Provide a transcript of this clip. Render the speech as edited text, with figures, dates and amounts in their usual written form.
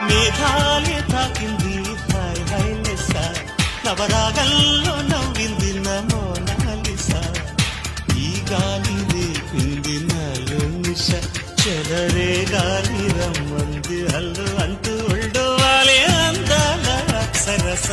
మేఘాలే తాకింది hi hi లెస్స నవరాగల్లో నవ్వింది నా మోనాలిసా ఈ గాలి రేపింది నాలో నిష చెలరే గాలి రమ్మంది హల్లు అంటూ ఒళ్ళు వాలే అందాల అక్షరస